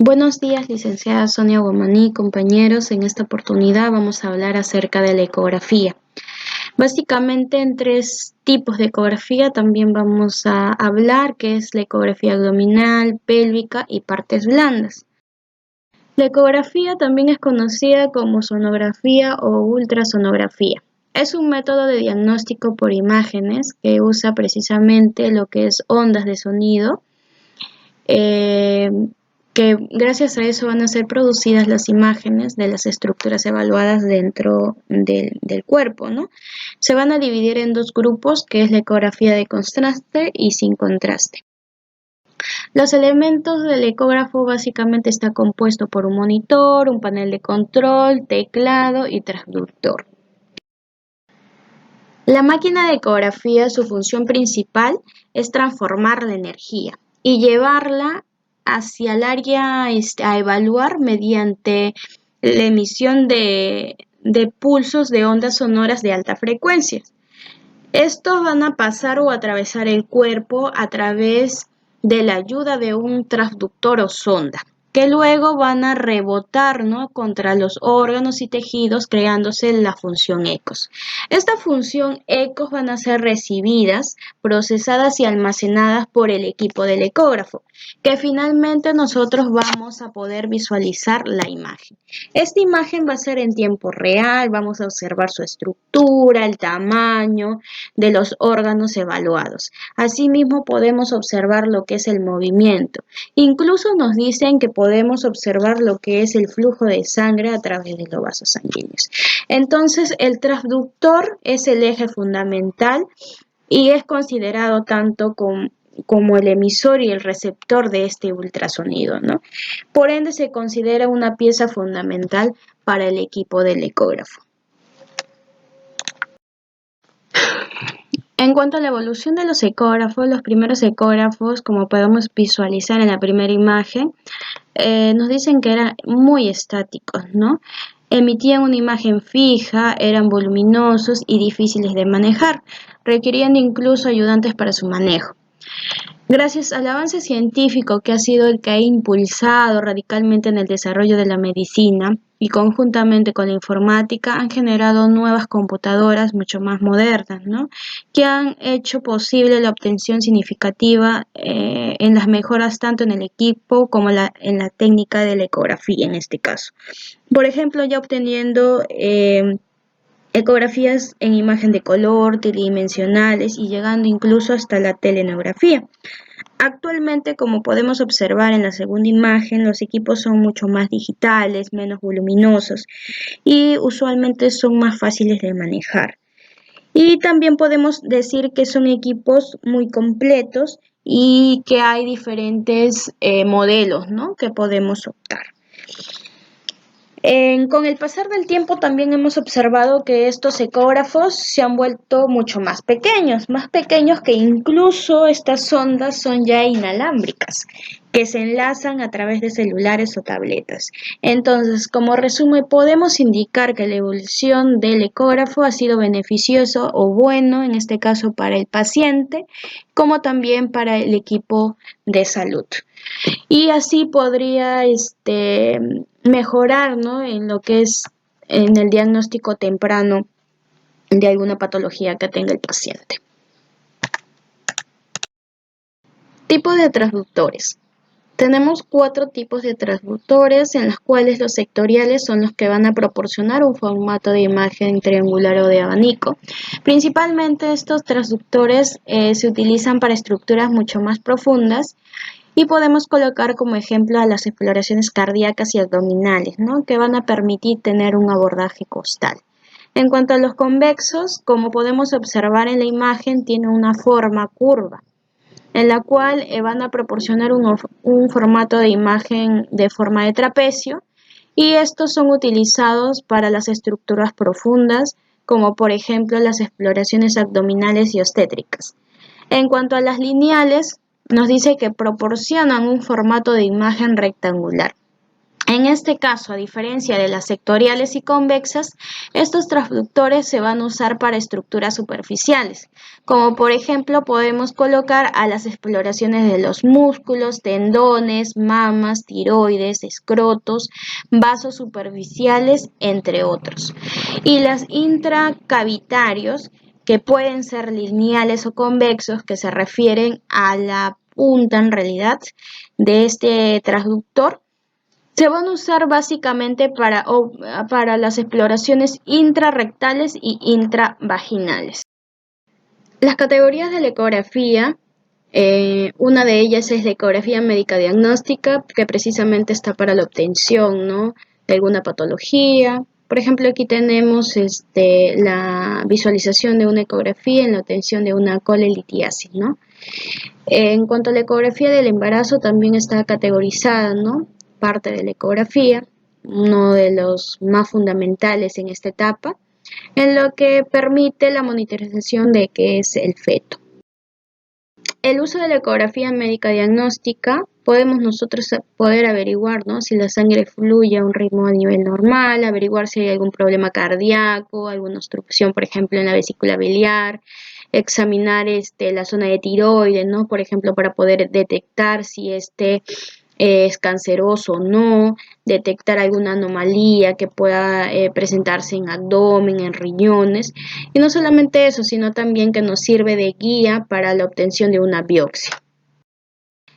Buenos días, licenciada Sonia Guamaní, compañeros. En esta oportunidad vamos a hablar acerca de la ecografía. Básicamente en tres tipos de ecografía también vamos a hablar, que es la ecografía abdominal, pélvica y partes blandas. La ecografía también es conocida como sonografía o ultrasonografía. Es un método de diagnóstico por imágenes que usa precisamente lo que es ondas de sonido, que gracias a eso van a ser producidas las imágenes de las estructuras evaluadas dentro del cuerpo, ¿no? Se van a dividir en dos grupos, que es la ecografía de contraste y sin contraste. Los elementos del ecógrafo básicamente está compuesto por un monitor, un panel de control, teclado y transductor. La máquina de ecografía, su función principal es transformar la energía y llevarla hacia el área a evaluar mediante la emisión de pulsos de ondas sonoras de alta frecuencia. Estos van a pasar o atravesar el cuerpo a través de la ayuda de un transductor o sonda, que luego van a rebotar, ¿no?, contra los órganos y tejidos, creándose la función ecos. Esta función ecos van a ser recibidas, procesadas y almacenadas por el equipo del ecógrafo, que finalmente nosotros vamos a poder visualizar la imagen. Esta imagen va a ser en tiempo real, vamos a observar su estructura, el tamaño de los órganos evaluados. Asimismo, podemos observar lo que es el movimiento. Incluso nos dicen que podemos observar lo que es el flujo de sangre a través de los vasos sanguíneos. Entonces, el transductor es el eje fundamental y es considerado tanto como el emisor y el receptor de este ultrasonido, ¿no? Por ende, se considera una pieza fundamental para el equipo del ecógrafo. En cuanto a la evolución de los ecógrafos, los primeros ecógrafos, como podemos visualizar en la primera imagen, nos dicen que eran muy estáticos, ¿no? Emitían una imagen fija, eran voluminosos y difíciles de manejar, requiriendo incluso ayudantes para su manejo. Gracias al avance científico que ha sido el que ha impulsado radicalmente en el desarrollo de la medicina y conjuntamente con la informática, han generado nuevas computadoras mucho más modernas, ¿no?, que han hecho posible la obtención significativa en las mejoras tanto en el equipo como en la técnica de la ecografía en este caso. Por ejemplo, ya obteniendo ecografías en imagen de color, tridimensionales y llegando incluso hasta la telenografía. Actualmente, como podemos observar en la segunda imagen, los equipos son mucho más digitales, menos voluminosos y usualmente son más fáciles de manejar. Y también podemos decir que son equipos muy completos y que hay diferentes modelos, ¿no?, que podemos optar. Con el pasar del tiempo también hemos observado que estos ecógrafos se han vuelto mucho más pequeños que incluso estas sondas son ya inalámbricas, que se enlazan a través de celulares o tabletas. Entonces, como resumen, podemos indicar que la evolución del ecógrafo ha sido beneficioso o bueno, en este caso para el paciente, como también para el equipo de salud. Y así podría mejorar, ¿no?, en lo que es en el diagnóstico temprano de alguna patología que tenga el paciente. Tipos de transductores. Tenemos 4 tipos de transductores, en los cuales los sectoriales son los que van a proporcionar un formato de imagen triangular o de abanico. Principalmente estos transductores se utilizan para estructuras mucho más profundas, y podemos colocar como ejemplo a las exploraciones cardíacas y abdominales, ¿no?, que van a permitir tener un abordaje costal. En cuanto a los convexos, como podemos observar en la imagen, tiene una forma curva, en la cual van a proporcionar un formato de imagen de forma de trapecio, y estos son utilizados para las estructuras profundas, como por ejemplo las exploraciones abdominales y obstétricas. En cuanto a las lineales, nos dice que proporcionan un formato de imagen rectangular. En este caso, a diferencia de las sectoriales y convexas, estos transductores se van a usar para estructuras superficiales, como por ejemplo podemos colocar a las exploraciones de los músculos, tendones, mamas, tiroides, escrotos, vasos superficiales, entre otros. Y las intracavitarios, que pueden ser lineales o convexos, que se refieren a la punta en realidad de este transductor, se van a usar básicamente para las exploraciones intrarrectales y intravaginales. Las categorías de la ecografía, una de ellas es la ecografía médica diagnóstica, que precisamente está para la obtención, ¿no?, de alguna patología. Por ejemplo, aquí tenemos la visualización de una ecografía en la obtención de una colelitiasis, ¿no? En cuanto a la ecografía del embarazo, también está categorizada, ¿no?, parte de la ecografía, uno de los más fundamentales en esta etapa, en lo que permite la monitorización de qué es el feto. El uso de la ecografía médica diagnóstica, podemos nosotros poder averiguar, ¿no?, si la sangre fluye a un ritmo a nivel normal, averiguar si hay algún problema cardíaco, alguna obstrucción, por ejemplo, en la vesícula biliar, examinar la zona de tiroides, ¿no?, por ejemplo, para poder detectar si es canceroso o no, detectar alguna anomalía que pueda presentarse en abdomen, en riñones, y no solamente eso, sino también que nos sirve de guía para la obtención de una biopsia.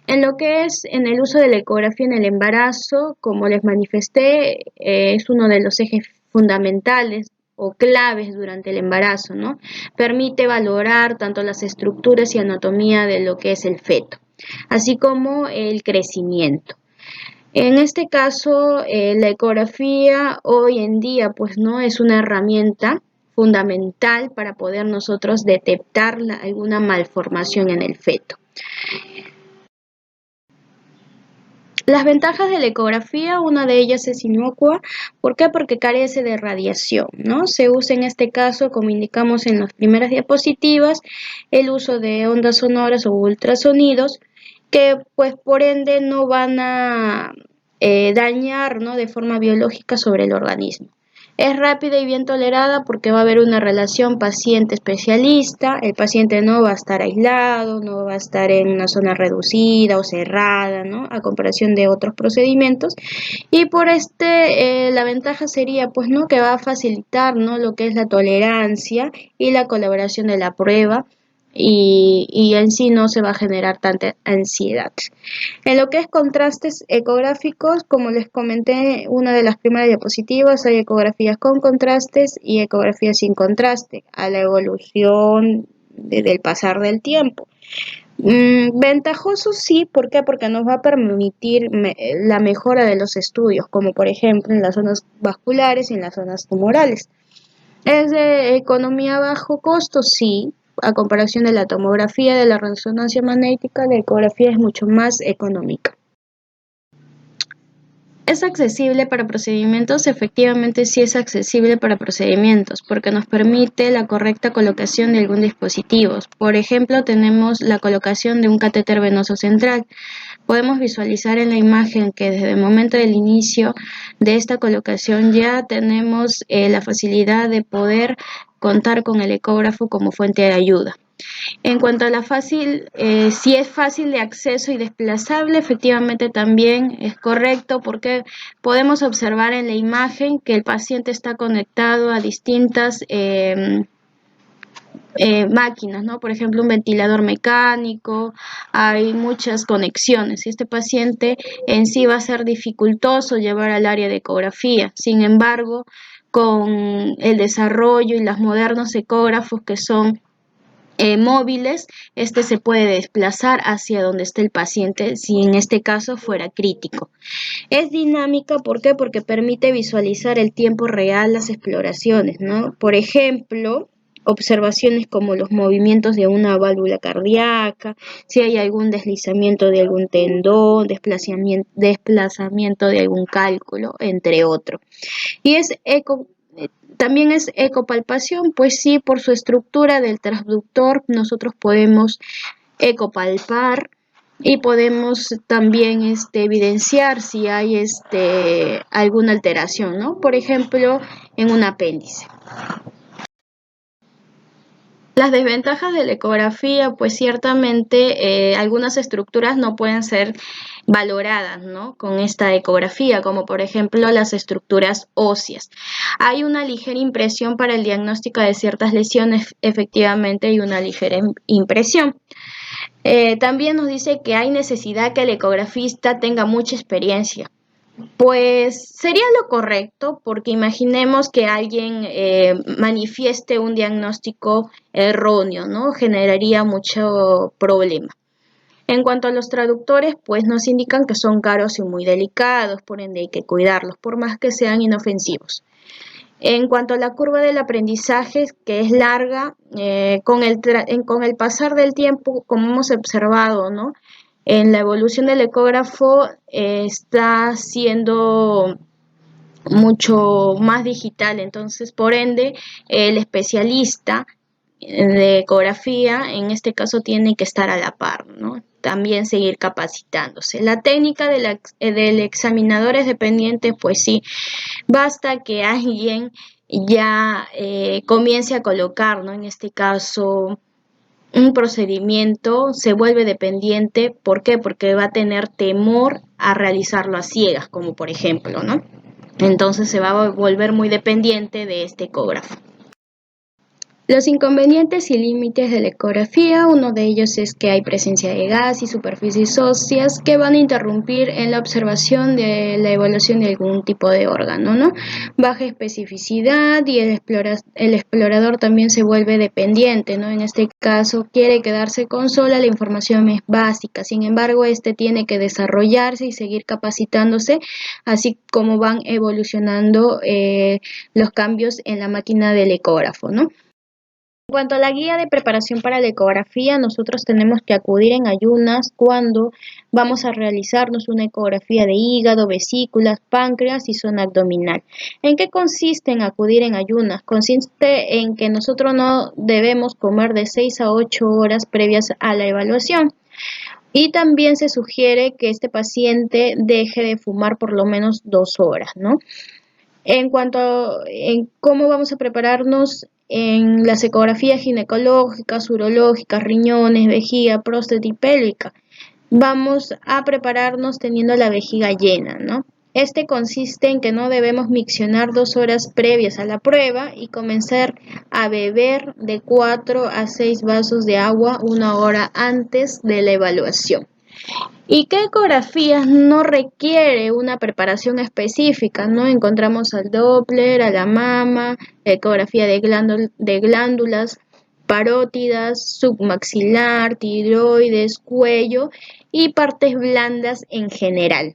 En lo que es en el uso de la ecografía en el embarazo, como les manifesté, es uno de los ejes fundamentales o claves durante el embarazo, ¿no? Permite valorar tanto las estructuras y anatomía de lo que es el feto, así como el crecimiento. En este caso, la ecografía hoy en día, pues, no es una herramienta fundamental para poder nosotros detectar alguna malformación en el feto. Las ventajas de la ecografía, una de ellas es inocua. ¿Por qué? Porque carece de radiación, ¿no? Se usa en este caso, como indicamos en las primeras diapositivas, el uso de ondas sonoras o ultrasonidos, que pues por ende no van a dañar, ¿no?, de forma biológica sobre el organismo. Es rápida y bien tolerada porque va a haber una relación paciente-especialista. El paciente no va a estar aislado, no va a estar en una zona reducida o cerrada, ¿no?, a comparación de otros procedimientos. Y por la ventaja sería, pues, ¿no?, que va a facilitar, ¿no?, lo que es la tolerancia y la colaboración de la prueba, y en sí no se va a generar tanta ansiedad. En lo que es contrastes ecográficos, como les comenté, una de las primeras diapositivas, hay ecografías con contrastes y ecografías sin contraste, a la evolución del pasar del tiempo. Ventajoso sí, ¿por qué? Porque nos va a permitir la mejora de los estudios, como por ejemplo en las zonas vasculares y en las zonas tumorales. ¿Es de economía a bajo costo? Sí. A comparación de la tomografía, de la resonancia magnética, la ecografía es mucho más económica. ¿Es accesible para procedimientos? Efectivamente sí es accesible para procedimientos, porque nos permite la correcta colocación de algún dispositivo. Por ejemplo, tenemos la colocación de un catéter venoso central. Podemos visualizar en la imagen que desde el momento del inicio de esta colocación ya tenemos la facilidad de poder contar con el ecógrafo como fuente de ayuda. En cuanto a si es fácil de acceso y desplazable, efectivamente también es correcto, porque podemos observar en la imagen que el paciente está conectado a distintas máquinas, ¿no? Por ejemplo, un ventilador mecánico, hay muchas conexiones y este paciente en sí va a ser dificultoso llevar al área de ecografía. Sin embargo, con el desarrollo y los modernos ecógrafos que son móviles, se puede desplazar hacia donde esté el paciente si en este caso fuera crítico. Es dinámica, ¿por qué? Porque permite visualizar el tiempo real las exploraciones, ¿no? Por ejemplo, observaciones como los movimientos de una válvula cardíaca, si hay algún deslizamiento de algún tendón, desplazamiento de algún cálculo, entre otros. Y también es ecopalpación, pues sí, por su estructura del transductor nosotros podemos ecopalpar y podemos también evidenciar si hay alguna alteración, ¿no? Por ejemplo, en un apéndice. Las desventajas de la ecografía, pues ciertamente algunas estructuras no pueden ser valoradas, ¿no? Con esta ecografía, como por ejemplo las estructuras óseas. Hay una ligera impresión para el diagnóstico de ciertas lesiones, efectivamente hay una ligera impresión. También nos dice que hay necesidad que el ecografista tenga mucha experiencia. Pues sería lo correcto, porque imaginemos que alguien manifieste un diagnóstico erróneo, ¿no? Generaría mucho problema. En cuanto a los traductores, pues nos indican que son caros y muy delicados, por ende hay que cuidarlos, por más que sean inofensivos. En cuanto a la curva del aprendizaje, que es larga, con el pasar del tiempo, como hemos observado, ¿no? En la evolución del ecógrafo está siendo mucho más digital, entonces por ende el especialista de ecografía en este caso tiene que estar a la par, ¿no? También seguir capacitándose. La técnica del examinador es dependiente, pues sí, basta que alguien ya comience a colocar, ¿no? En este caso un procedimiento se vuelve dependiente. ¿Por qué? Porque va a tener temor a realizarlo a ciegas, como por ejemplo, ¿no? Entonces se va a volver muy dependiente de este ecógrafo. Los inconvenientes y límites de la ecografía, uno de ellos es que hay presencia de gas y superficies óseas que van a interrumpir en la observación de la evaluación de algún tipo de órgano, ¿no? Baja especificidad y el explorador también se vuelve dependiente, ¿no? En este caso quiere quedarse con sola la información es básica, sin embargo tiene que desarrollarse y seguir capacitándose, así como van evolucionando los cambios en la máquina del ecógrafo, ¿no? En cuanto a la guía de preparación para la ecografía, nosotros tenemos que acudir en ayunas cuando vamos a realizarnos una ecografía de hígado, vesículas, páncreas y zona abdominal. ¿En qué consiste en acudir en ayunas? Consiste en que nosotros no debemos comer de 6 a 8 horas previas a la evaluación. Y también se sugiere que este paciente deje de fumar por lo menos 2 horas, ¿no? En cuanto a cómo vamos a prepararnos en las ecografías ginecológicas, urológicas, riñones, vejiga, próstata y pélvica, vamos a prepararnos teniendo la vejiga llena, ¿no? Este consiste en que no debemos miccionar 2 horas previas a la prueba y comenzar a beber de 4 a 6 vasos de agua 1 hora antes de la evaluación. ¿Y qué ecografías no requiere una preparación específica? ¿No? Encontramos al Doppler, a la mama, ecografía de glándulas parótidas, submaxilar, tiroides, cuello y partes blandas en general.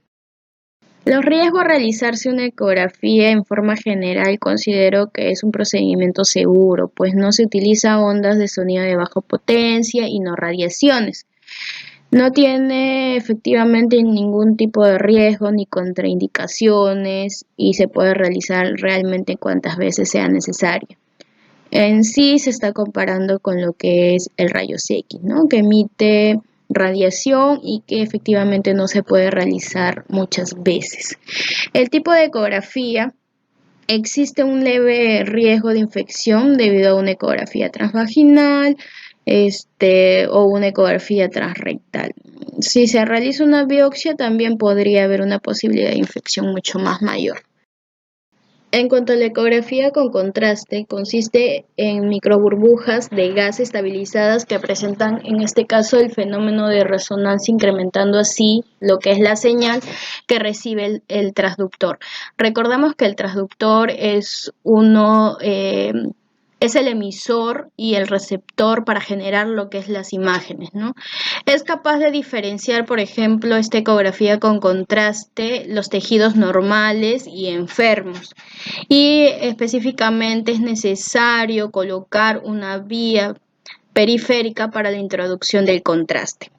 Los riesgos a realizarse una ecografía en forma general considero que es un procedimiento seguro, pues no se utiliza ondas de sonido de baja potencia y no radiaciones. No tiene efectivamente ningún tipo de riesgo ni contraindicaciones y se puede realizar realmente cuantas veces sea necesario. En sí se está comparando con lo que es el rayos X, ¿no? Que emite radiación y que efectivamente no se puede realizar muchas veces. El tipo de ecografía: existe un leve riesgo de infección debido a una ecografía transvaginal, o una ecografía transrectal. Si se realiza una biopsia, también podría haber una posibilidad de infección mucho más mayor. En cuanto a la ecografía con contraste, consiste en microburbujas de gas estabilizadas que presentan en este caso el fenómeno de resonancia, incrementando así lo que es la señal que recibe el transductor. Recordamos que el transductor es es el emisor y el receptor para generar lo que es las imágenes, ¿no? Es capaz de diferenciar, por ejemplo, esta ecografía con contraste, los tejidos normales y enfermos. Y específicamente es necesario colocar una vía periférica para la introducción del contraste.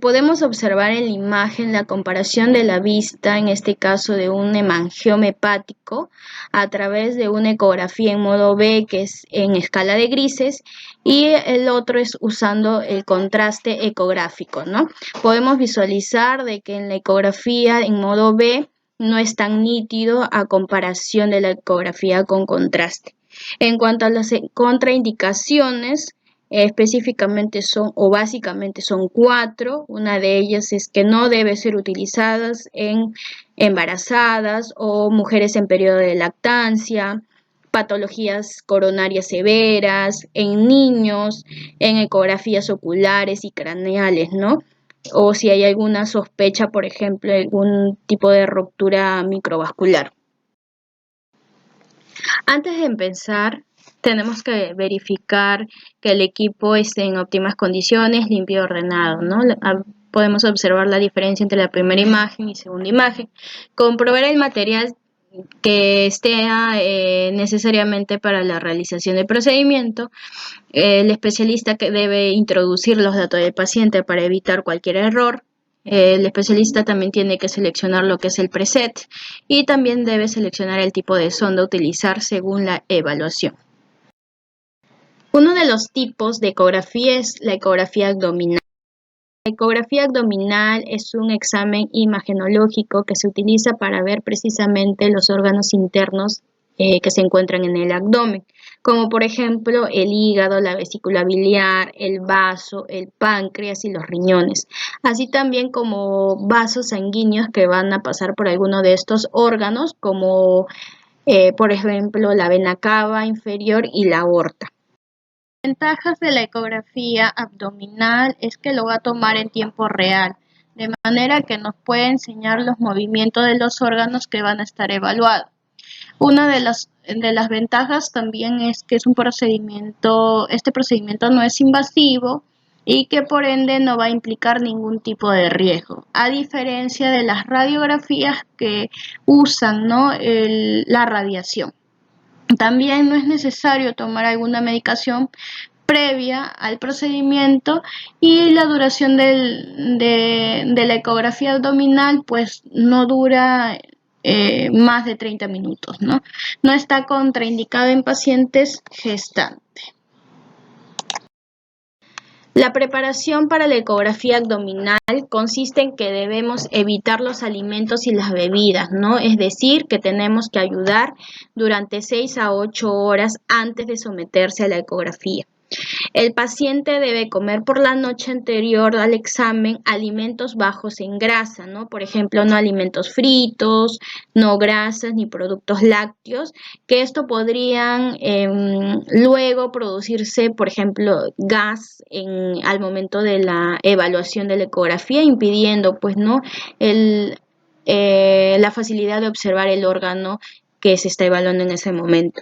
Podemos observar en la imagen la comparación de la vista, en este caso de un hemangioma hepático, a través de una ecografía en modo B, que es en escala de grises, y el otro es usando el contraste ecográfico, ¿no? Podemos visualizar de que en la ecografía en modo B no es tan nítido a comparación de la ecografía con contraste. En cuanto a las contraindicaciones, específicamente son o básicamente son cuatro. Una de ellas es que no debe ser utilizadas en embarazadas o mujeres en periodo de lactancia, patologías coronarias severas, en niños, en ecografías oculares y craneales, ¿no? O si hay alguna sospecha, por ejemplo, algún tipo de ruptura microvascular. Antes de empezar, tenemos que verificar que el equipo esté en óptimas condiciones, limpio y ordenado, ¿no? Podemos observar la diferencia entre la primera imagen y segunda imagen. Comprobar el material que esté necesariamente para la realización del procedimiento. El especialista que debe introducir los datos del paciente para evitar cualquier error. El especialista también tiene que seleccionar lo que es el preset y también debe seleccionar el tipo de sonda a utilizar según la evaluación. Uno de los tipos de ecografía es la ecografía abdominal. La ecografía abdominal es un examen imagenológico que se utiliza para ver precisamente los órganos internos que se encuentran en el abdomen, como por ejemplo el hígado, la vesícula biliar, el vaso, el páncreas y los riñones, así también como vasos sanguíneos que van a pasar por alguno de estos órganos, como por ejemplo la vena cava inferior y la aorta. Ventajas de la ecografía abdominal es que lo va a tomar en tiempo real, de manera que nos puede enseñar los movimientos de los órganos que van a estar evaluados. Una de las ventajas también es que este procedimiento no es invasivo y que por ende no va a implicar ningún tipo de riesgo, a diferencia de las radiografías que usan, ¿no?, la radiación. También no es necesario tomar alguna medicación previa al procedimiento y la duración de la ecografía abdominal pues no dura más de 30 minutos, ¿no? No está contraindicado en pacientes gestantes. La preparación para la ecografía abdominal consiste en que debemos evitar los alimentos y las bebidas, ¿no? Es decir, que tenemos que ayudar durante 6 a 8 horas antes de someterse a la ecografía. El paciente debe comer por la noche anterior al examen alimentos bajos en grasa, ¿no? Por ejemplo, no alimentos fritos, no grasas ni productos lácteos, que esto podrían luego producirse, por ejemplo, gas al momento de la evaluación de la ecografía, impidiendo, pues, ¿no?, la facilidad de observar el órgano que se está evaluando en ese momento.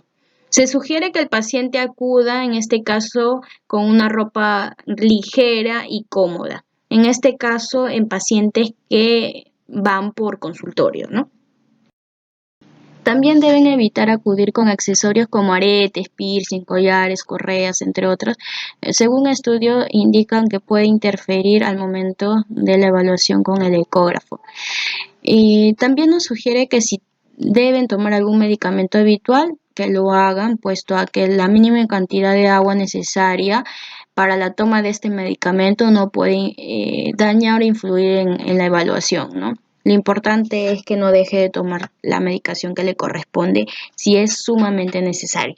Se sugiere que el paciente acuda, en este caso, con una ropa ligera y cómoda. En este caso, en pacientes que van por consultorio, ¿no? También deben evitar acudir con accesorios como aretes, piercing, collares, correas, entre otros. Según estudios indican que puede interferir al momento de la evaluación con el ecógrafo. Y también nos sugiere que si deben tomar algún medicamento habitual, que lo hagan, puesto a que la mínima cantidad de agua necesaria para la toma de este medicamento no puede dañar o influir en la evaluación, ¿no? Lo importante es que no deje de tomar la medicación que le corresponde si es sumamente necesario.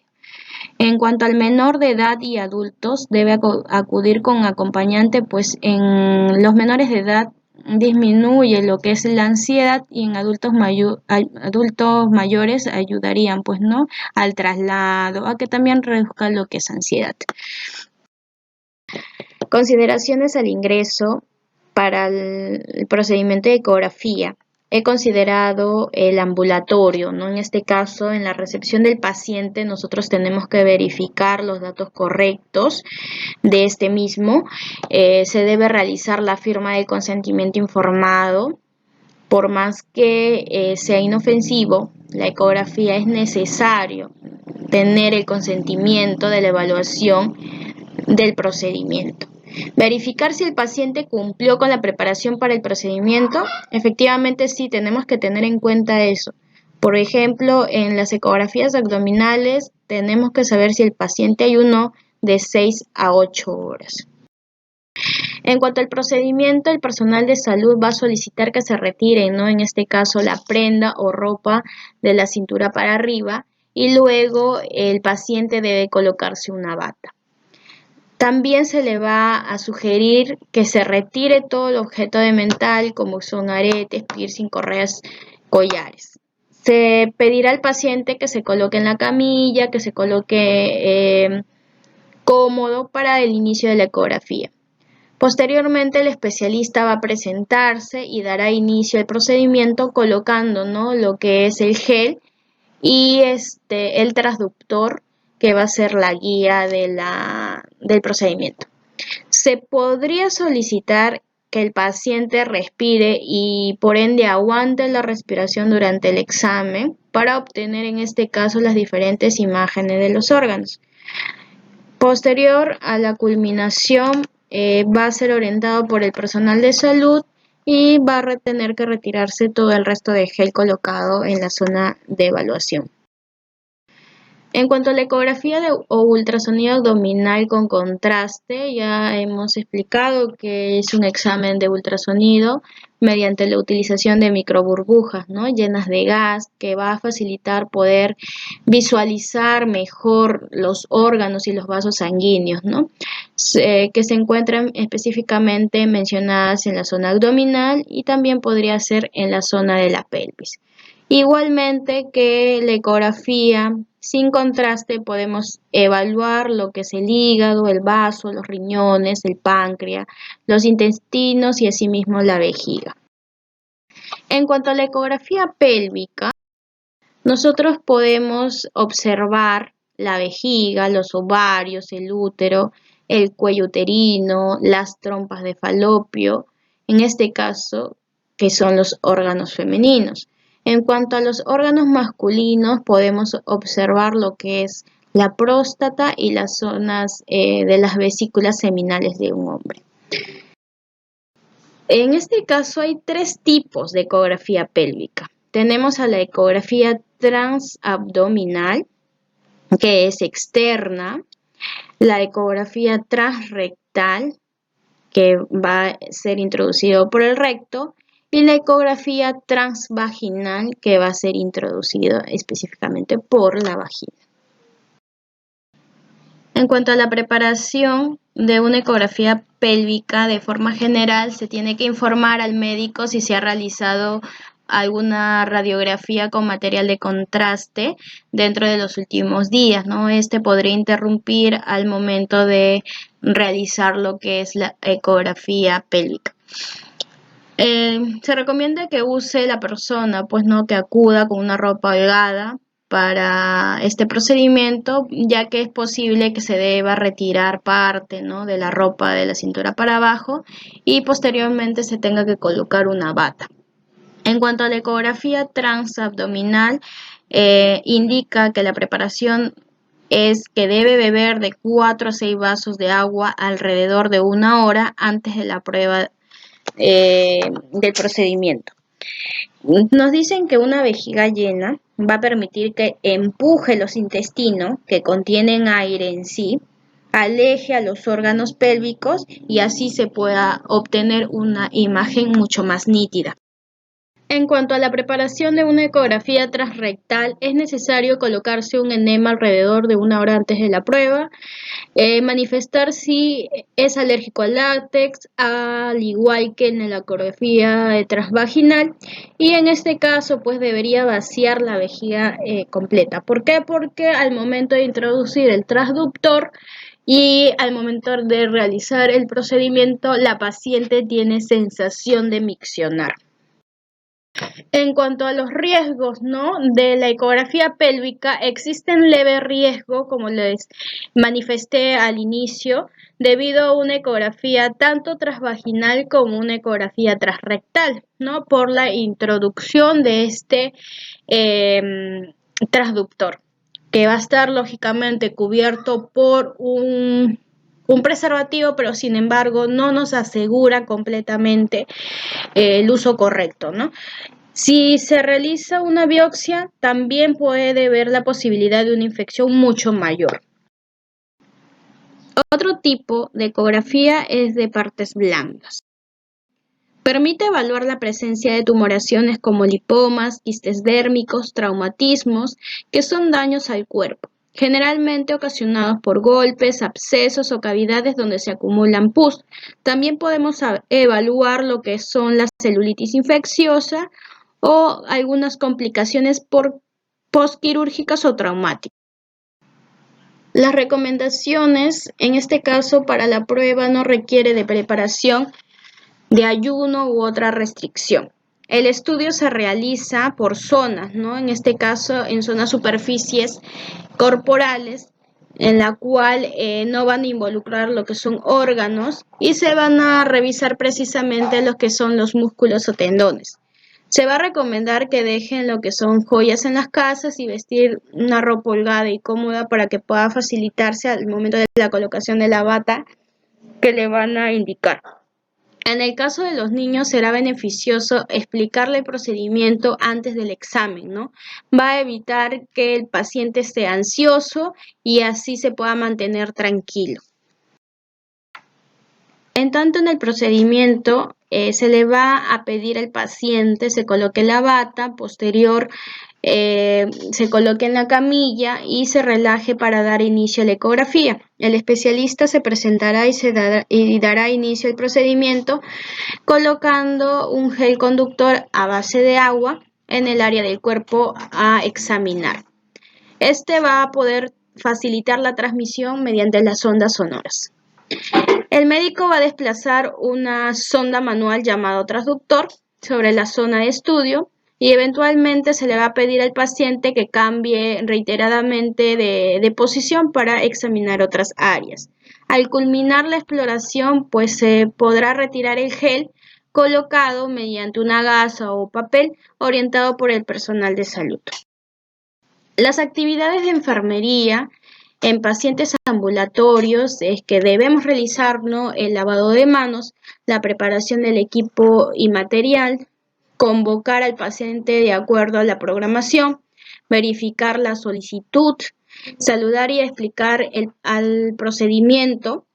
En cuanto al menor de edad y adultos, debe acudir con acompañante, pues en los menores de edad disminuye lo que es la ansiedad y en adultos mayores ayudarían, pues, ¿no?, al traslado, a que también reduzca lo que es ansiedad. Consideraciones al ingreso para el procedimiento de ecografía. He considerado el ambulatorio, ¿no? En este caso, en la recepción del paciente, nosotros tenemos que verificar los datos correctos de este mismo. Se debe realizar la firma del consentimiento informado. Por más que sea inofensivo, la ecografía es necesario tener el consentimiento de la evaluación del procedimiento. Verificar si el paciente cumplió con la preparación para el procedimiento. Efectivamente, sí, tenemos que tener en cuenta eso. Por ejemplo, en las ecografías abdominales tenemos que saber si el paciente ayunó de 6 a 8 horas. En cuanto al procedimiento, el personal de salud va a solicitar que se retire, ¿no? En este caso, la prenda o ropa de la cintura para arriba, y luego el paciente debe colocarse una bata. También se le va a sugerir que se retire todo el objeto de metal, como son aretes, piercing, correas, collares. Se pedirá al paciente que se coloque en la camilla, que se coloque cómodo para el inicio de la ecografía. Posteriormente, el especialista va a presentarse y dará inicio al procedimiento colocando, ¿no?, lo que es el gel y el transductor, que va a ser la guía del procedimiento. Se podría solicitar que el paciente respire y por ende aguante la respiración durante el examen para obtener en este caso las diferentes imágenes de los órganos. Posterior a la culminación va a ser orientado por el personal de salud y va a tener que retirarse todo el resto de gel colocado en la zona de evaluación. En cuanto a la ecografía o ultrasonido abdominal con contraste, ya hemos explicado que es un examen de ultrasonido mediante la utilización de microburbujas, ¿no?, llenas de gas, que va a facilitar poder visualizar mejor los órganos y los vasos sanguíneos, ¿no?, que se encuentran específicamente mencionadas en la zona abdominal y también podría ser en la zona de la pelvis. Igualmente que la ecografía sin contraste podemos evaluar lo que es el hígado, el vaso, los riñones, el páncreas, los intestinos y asimismo la vejiga. En cuanto a la ecografía pélvica, nosotros podemos observar la vejiga, los ovarios, el útero, el cuello uterino, las trompas de falopio, en este caso, que son los órganos femeninos. En cuanto a los órganos masculinos, podemos observar lo que es la próstata y las zonas de las vesículas seminales de un hombre. En este caso hay 3 tipos de ecografía pélvica. Tenemos a la ecografía transabdominal, que es externa, la ecografía transrectal, que va a ser introducido por el recto, y la ecografía transvaginal, que va a ser introducido específicamente por la vagina. En cuanto a la preparación de una ecografía pélvica, de forma general, se tiene que informar al médico si se ha realizado alguna radiografía con material de contraste dentro de los últimos días, ¿no? Este podría interrumpir al momento de realizar lo que es la ecografía pélvica. Se recomienda que use la persona, pues no, que acuda con una ropa holgada para este procedimiento, ya que es posible que se deba retirar parte, ¿no?, de la ropa de la cintura para abajo y posteriormente se tenga que colocar una bata. En cuanto a la ecografía transabdominal, indica que la preparación es que debe beber de 4 a 6 vasos de agua alrededor de 1 hora antes de la prueba del procedimiento. Nos dicen que una vejiga llena va a permitir que empuje los intestinos que contienen aire en sí, aleje a los órganos pélvicos y así se pueda obtener una imagen mucho más nítida. En cuanto a la preparación de una ecografía transrectal, es necesario colocarse un enema alrededor de 1 hora antes de la prueba, manifestar si es alérgico al látex, al igual que en la ecografía transvaginal, y en este caso pues debería vaciar la vejiga completa. ¿Por qué? Porque al momento de introducir el transductor y al momento de realizar el procedimiento, la paciente tiene sensación de miccionar. En cuanto a los riesgos, ¿no?, de la ecografía pélvica, existen leve riesgo, como les manifesté al inicio, debido a una ecografía tanto transvaginal como una ecografía transrectal, ¿no?, por la introducción de este transductor, que va a estar lógicamente cubierto por un un preservativo, pero sin embargo no nos asegura completamente el uso correcto, ¿no? Si se realiza una biopsia, también puede haber la posibilidad de una infección mucho mayor. Otro tipo de ecografía es de partes blandas. Permite evaluar la presencia de tumoraciones como lipomas, quistes dérmicos, traumatismos, que son daños al cuerpo, generalmente ocasionados por golpes, abscesos o cavidades donde se acumulan pus. También podemos evaluar lo que son la celulitis infecciosa o algunas complicaciones postquirúrgicas o traumáticas. Las recomendaciones, en este caso para la prueba, no requiere de preparación de ayuno u otra restricción. El estudio se realiza por zonas, ¿no? En este caso, en zonas superficies corporales, en la cual no van a involucrar lo que son órganos y se van a revisar precisamente lo que son los músculos o tendones. Se va a recomendar que dejen lo que son joyas en las casas y vestir una ropa holgada y cómoda para que pueda facilitarse al momento de la colocación de la bata que le van a indicar. En el caso de los niños será beneficioso explicarle el procedimiento antes del examen, ¿no? Va a evitar que el paciente esté ansioso y así se pueda mantener tranquilo. En tanto, en el procedimiento se le va a pedir al paciente se coloque la bata, posterior se coloque en la camilla y se relaje para dar inicio a la ecografía. El especialista se presentará y dará inicio al procedimiento colocando un gel conductor a base de agua en el área del cuerpo a examinar. Este va a poder facilitar la transmisión mediante las ondas sonoras. El médico va a desplazar una sonda manual llamado transductor sobre la zona de estudio y eventualmente se le va a pedir al paciente que cambie reiteradamente de posición para examinar otras áreas. Al culminar la exploración, pues se podrá retirar el gel colocado mediante una gasa o papel orientado por el personal de salud. Las actividades de enfermería en pacientes ambulatorios es que debemos realizar, ¿no?, el lavado de manos, la preparación del equipo y material, convocar al paciente de acuerdo a la programación, verificar la solicitud, saludar y explicar al procedimiento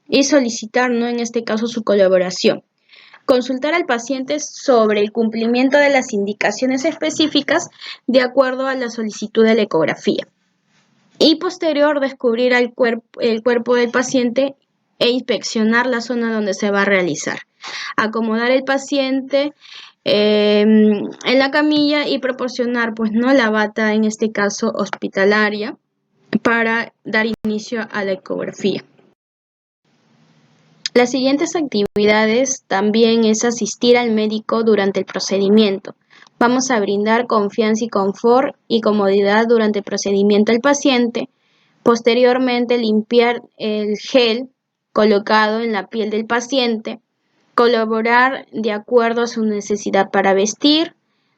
y solicitar, ¿no?, en este caso su colaboración. Consultar al paciente sobre el cumplimiento de las indicaciones específicas de acuerdo a la solicitud de la ecografía. Y posterior descubrir el cuerpo del paciente e inspeccionar la zona donde se va a realizar. Acomodar el paciente en la camilla y proporcionar, pues, ¿no?, la bata, en este caso hospitalaria, para dar inicio a la ecografía. Las siguientes actividades también es asistir al médico durante el procedimiento. Vamos a brindar confianza y confort y comodidad durante el procedimiento al paciente. Posteriormente, limpiar el gel colocado en la piel del paciente. Colaborar de acuerdo a su necesidad para vestir.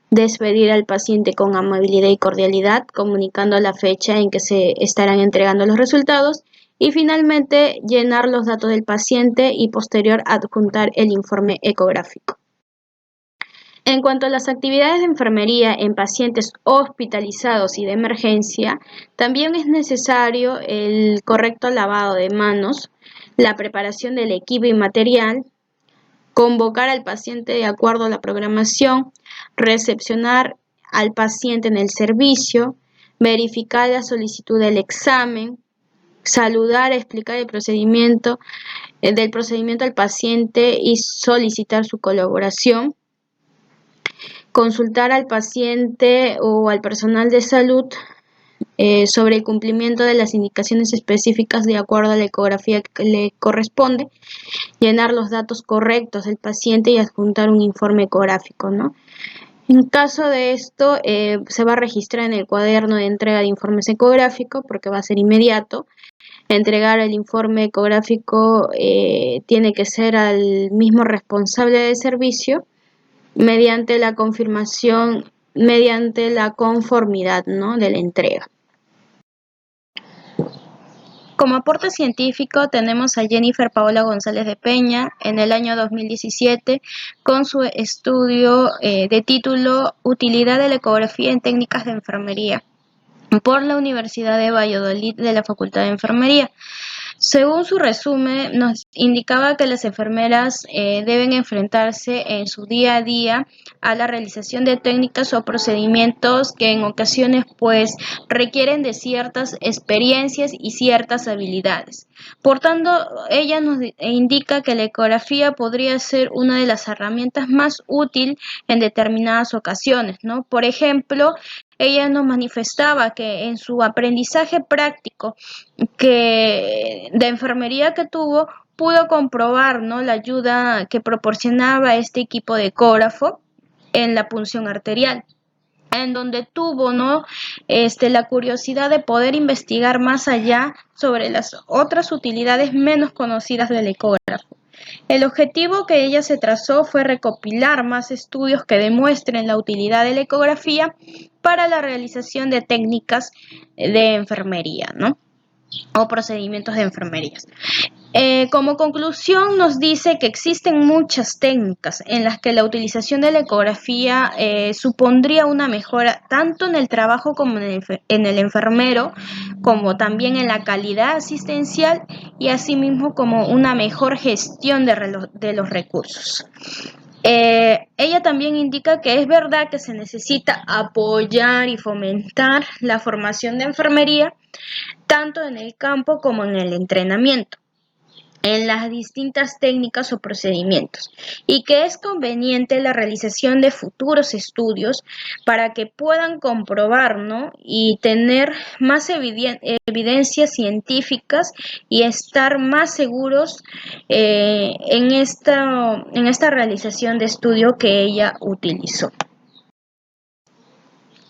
Despedir al paciente con amabilidad y cordialidad, comunicando la fecha en que se estarán entregando los resultados. Y finalmente, llenar los datos del paciente y posterior adjuntar el informe ecográfico. En cuanto a las actividades de enfermería en pacientes hospitalizados y de emergencia, también es necesario el correcto lavado de manos, la preparación del equipo y material, convocar al paciente de acuerdo a la programación, recepcionar al paciente en el servicio, verificar la solicitud del examen, saludar, explicar el procedimiento del procedimiento al paciente y solicitar su colaboración, consultar al paciente o al personal de salud sobre el cumplimiento de las indicaciones específicas de acuerdo a la ecografía que le corresponde, llenar los datos correctos del paciente y adjuntar un informe ecográfico, ¿no? En caso de esto, se va a registrar en el cuaderno de entrega de informes ecográficos porque va a ser inmediato. Entregar el informe ecográfico tiene que ser al mismo responsable del servicio mediante la confirmación, mediante la conformidad, ¿no?, de la entrega. Como aporte científico tenemos a Jennifer Paola González de Peña en el año 2017 con su estudio de título Utilidad de la ecografía en técnicas de enfermería por la Universidad de Valladolid de la Facultad de Enfermería. Según su resumen, nos indicaba que las enfermeras deben enfrentarse en su día a día a la realización de técnicas o procedimientos que en ocasiones pues requieren de ciertas experiencias y ciertas habilidades. Por tanto, ella nos indica que la ecografía podría ser una de las herramientas más útiles en determinadas ocasiones, ¿no? Por ejemplo, ella nos manifestaba que en su aprendizaje práctico de enfermería que tuvo, pudo comprobar, ¿no?, la ayuda que proporcionaba este equipo de ecógrafo en la punción arterial, en donde tuvo, ¿no?, la curiosidad de poder investigar más allá sobre las otras utilidades menos conocidas del ecógrafo. El objetivo que ella se trazó fue recopilar más estudios que demuestren la utilidad de la ecografía para la realización de técnicas de enfermería, ¿no?, o procedimientos de enfermería. Como conclusión nos dice que existen muchas técnicas en las que la utilización de la ecografía supondría una mejora tanto en el trabajo como en el enfermero, como también en la calidad asistencial y asimismo como una mejor gestión de los recursos. Ella también indica que es verdad que se necesita apoyar y fomentar la formación de enfermería tanto en el campo como en el entrenamiento, en las distintas técnicas o procedimientos, y que es conveniente la realización de futuros estudios para que puedan comprobar, ¿no?, y tener más evidencias científicas y estar más seguros en esta realización de estudio que ella utilizó.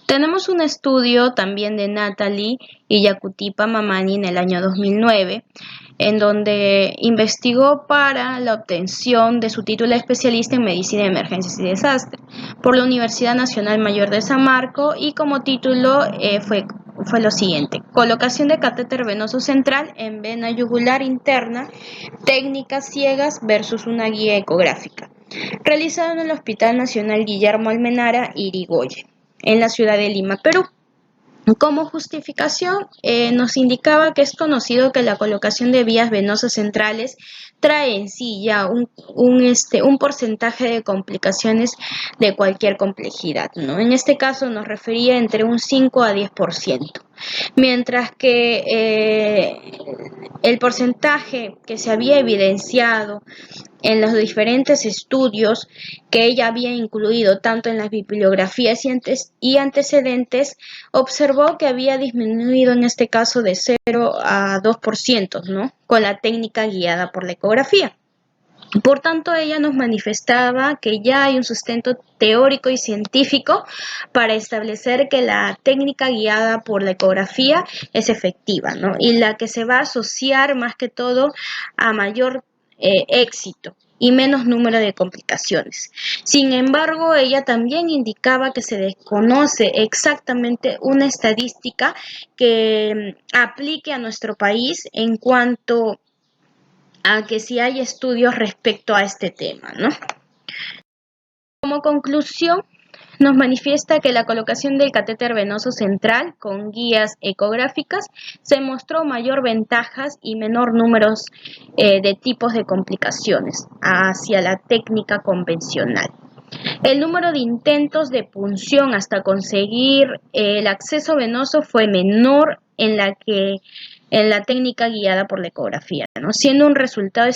Tenemos un estudio también de Natalie y Yakutipa Mamani en el año 2009, en donde investigó para la obtención de su título de especialista en Medicina de Emergencias y Desastres por la Universidad Nacional Mayor de San Marcos, y como título fue lo siguiente: colocación de catéter venoso central en vena yugular interna, técnicas ciegas versus una guía ecográfica, realizado en el Hospital Nacional Guillermo Almenara Irigoyen, en la ciudad de Lima, Perú. Como justificación, nos indicaba que es conocido que la colocación de vías venosas centrales trae en sí ya un porcentaje de complicaciones de cualquier complejidad, ¿no? En este caso nos refería entre un 5 a 10%, mientras que el porcentaje que se había evidenciado en los diferentes estudios que ella había incluido tanto en las bibliografías y antecedentes, observó que había disminuido en este caso de 0 a 2%, ¿no?, con la técnica guiada por la ecografía. Por tanto, ella nos manifestaba que ya hay un sustento teórico y científico para establecer que la técnica guiada por la ecografía es efectiva, ¿no?, y la que se va a asociar más que todo a mayor éxito y menos número de complicaciones. Sin embargo, ella también indicaba que se desconoce exactamente una estadística que aplique a nuestro país en cuanto a que si hay estudios respecto a este tema, ¿no? Como conclusión, nos manifiesta que la colocación del catéter venoso central con guías ecográficas se mostró mayor ventajas y menor números de tipos de complicaciones hacia la técnica convencional. El número de intentos de punción hasta conseguir el acceso venoso fue menor en la técnica guiada por la ecografía, ¿no?, siendo un resultado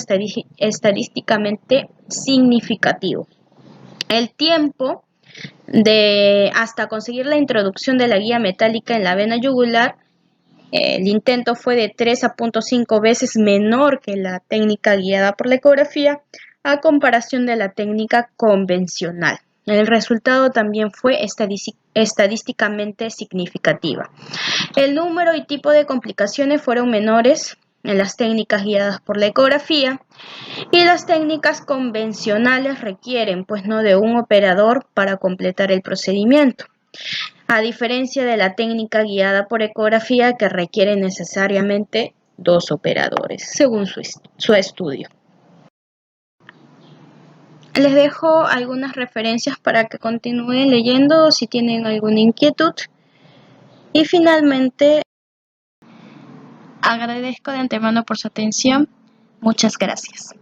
estadísticamente significativo. El tiempo hasta conseguir la introducción de la guía metálica en la vena yugular, el intento fue de 3 a 0.5 veces menor que la técnica guiada por la ecografía a comparación de la técnica convencional. El resultado también fue estadísticamente significativa. El número y tipo de complicaciones fueron menores en las técnicas guiadas por la ecografía, y las técnicas convencionales requieren, pues, no de un operador para completar el procedimiento, a diferencia de la técnica guiada por ecografía, que requiere necesariamente dos operadores, según su estudio. Les dejo algunas referencias para que continúen leyendo si tienen alguna inquietud. Y finalmente, agradezco de antemano por su atención. Muchas gracias.